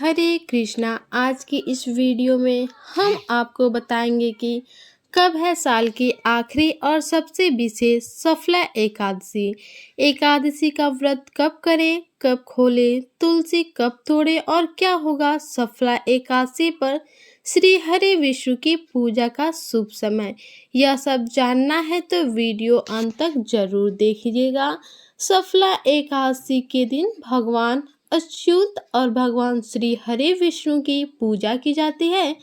हरे कृष्णा। आज की इस वीडियो में हम आपको बताएंगे कि कब है साल की आखिरी और सबसे विशेष सफला एकादशी। एकादशी का व्रत कब करें, कब खोलें, तुलसी कब तोड़ें और क्या होगा सफला एकादशी पर श्री हरि विष्णु की पूजा का शुभ समय। यह सब जानना है तो वीडियो अंत तक जरूर देखिएगा। सफला एकादशी के दिन भगवान अच्युत और भगवान श्री हरि विष्णु की पूजा की जाती है।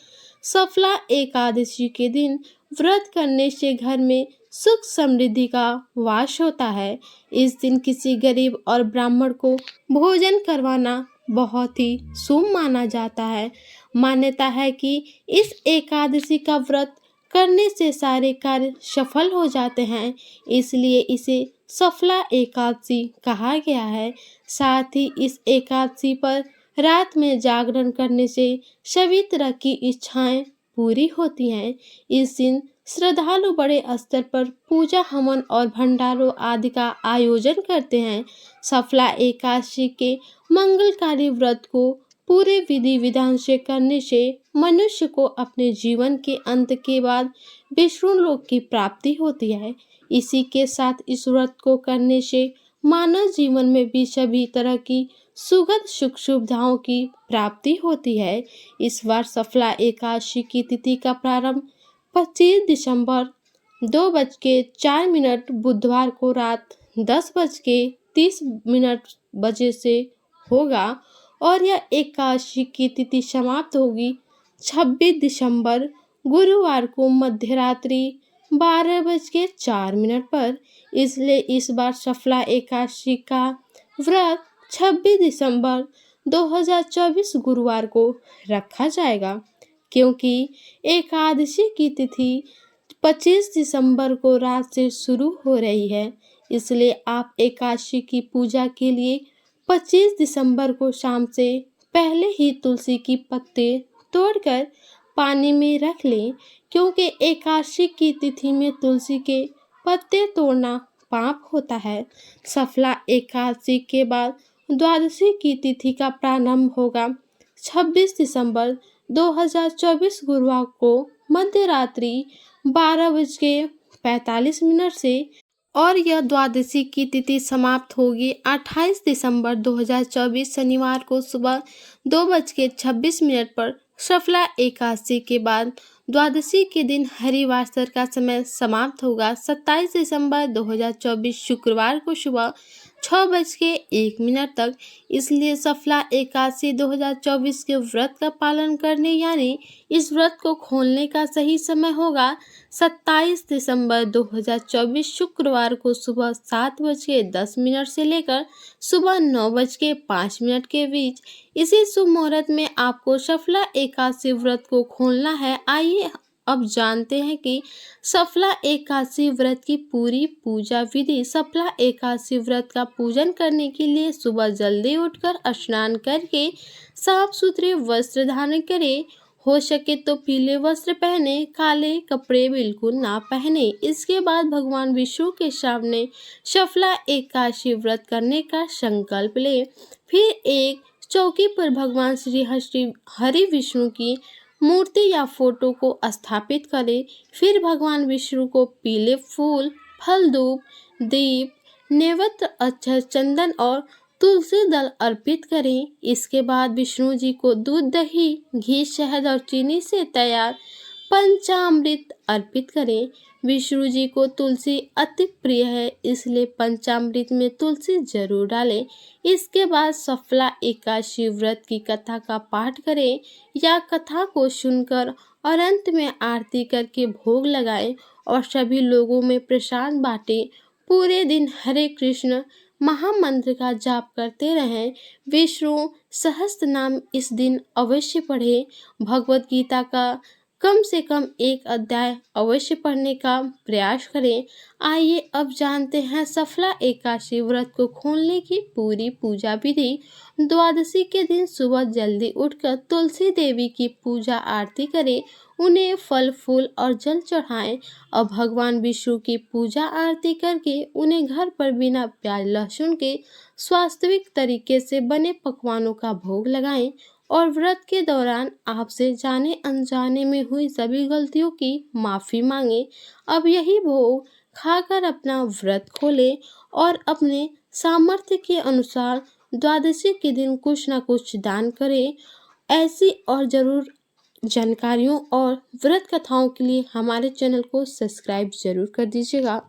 सफला एकादशी के दिन व्रत करने से घर में सुख समृद्धि का वास होता है। इस दिन किसी गरीब और ब्राह्मण को भोजन करवाना बहुत ही शुभ माना जाता है। मान्यता है कि इस एकादशी का व्रत करने से सारे कार्य सफल हो जाते हैं, इसलिए इसे सफला एकादशी कहा गया है। साथ ही इस एकादशी पर रात में जागरण करने से सभी तरह की इच्छाएं पूरी होती हैं। इस दिन श्रद्धालु बड़े स्तर पर पूजा, हवन और भंडारों आदि का आयोजन करते हैं। सफला एकादशी के मंगलकारी व्रत को पूरे विधि विधान से करने से मनुष्य को अपने जीवन के अंत के बाद विष्णु लोक की प्राप्ति होती है। इसी के साथ इस व्रत को करने से मानव जीवन में भी सभी तरह की सुखद सुख सुविधाओं की प्राप्ति होती है। इस बार सफला एकादशी की तिथि का प्रारंभ 25 दिसंबर 2:04 बुधवार को रात 10:30 बजे से होगा और यह एकादशी की तिथि समाप्त होगी 26 दिसंबर गुरुवार को मध्यरात्रि 12:04 पर। इसलिए इस बार सफला एकादशी का व्रत 26 दिसंबर 2024 गुरुवार को रखा जाएगा, क्योंकि एकादशी की तिथि 25 दिसंबर को रात से शुरू हो रही है। इसलिए आप एकादशी की पूजा के लिए 25 दिसंबर को शाम से पहले ही तुलसी की पत्ते तोड़कर पानी में रख लें, क्योंकि एकादशी की तिथि में तुलसी के पत्ते तोड़ना पाप होता है। सफला एकादशी के बाद द्वादशी की तिथि का प्रारंभ होगा 26 दिसंबर 2024 गुरुवार को मध्यरात्रि 12:45 से और यह द्वादशी की तिथि समाप्त होगी 28 दिसंबर 2024 शनिवार को सुबह 2:26 पर। सफला एकादशी के बाद द्वादशी के दिन हरिवासर का समय समाप्त होगा 27 दिसंबर 2024 शुक्रवार को सुबह 6:01 तक। इसलिए सफला एकादशी 2024 के व्रत का पालन करने यानी इस व्रत को खोलने का सही समय होगा 27 दिसंबर 2024 शुक्रवार को सुबह 7:10 से लेकर सुबह 9:05 के बीच। इसी शुभ मुहूर्त में आपको सफला एकादशी व्रत को खोलना है। आइए अब जानते हैं कि सफला एकादशी व्रत की पूरी पूजा विधि। सफला एकादशी व्रत का पूजन करने के लिए सुबह जल्दी उठकर स्नान करके साफ सुथरे वस्त्र धारण करें। हो सके तो पीले वस्त्र पहने, काले कपड़े बिल्कुल ना पहने। इसके बाद भगवान विष्णु के सामने सफला एकादशी व्रत करने का संकल्प ले। फिर एक चौकी पर भगवान श्री हरि विष्णु की मूर्ति या फोटो को स्थापित करें। फिर भगवान विष्णु को पीले फूल, फल, धूप, दीप, नैवेद्य, अक्षत, चंदन और तुलसी दल अर्पित करें। इसके बाद विष्णु जी को दूध, दही, घी, शहद और चीनी से तैयार पंचामृत अर्पित करें। विष्णु जी को तुलसी अति प्रिय है, इसलिए पंचामृत में तुलसी जरूर डालें। इसके बाद सफला एकादशी व्रत की कथा का पाठ करें या कथा को सुनकर और अंत में आरती करके भोग लगाएं और सभी लोगों में प्रसाद बांटें। पूरे दिन हरे कृष्ण महामंत्र का जाप करते रहें। विष्णु सहस्त्र नाम इस दिन अवश्य पढ़ें। भगवत गीता का कम से कम एक अध्याय अवश्य पढ़ने का प्रयास करें। आइए अब जानते हैं सफला एकादशी व्रत को खोलने की पूरी पूजा विधि। द्वादशी के दिन सुबह जल्दी उठकर तुलसी देवी की पूजा आरती करें, उन्हें फल, फूल और जल चढ़ाएं और भगवान विष्णु की पूजा आरती करके उन्हें घर पर बिना प्याज लहसुन के स्वास्थ्यिक तरीके से बने पकवानों का भोग लगाएं और व्रत के दौरान आपसे जाने अनजाने में हुई सभी गलतियों की माफ़ी मांगे। अब यही भोग खाकर अपना व्रत खोले और अपने सामर्थ्य के अनुसार द्वादशी के दिन कुछ न कुछ दान करें। ऐसी और ज़रूर जानकारियों और व्रत कथाओं के लिए हमारे चैनल को सब्सक्राइब ज़रूर कर दीजिएगा।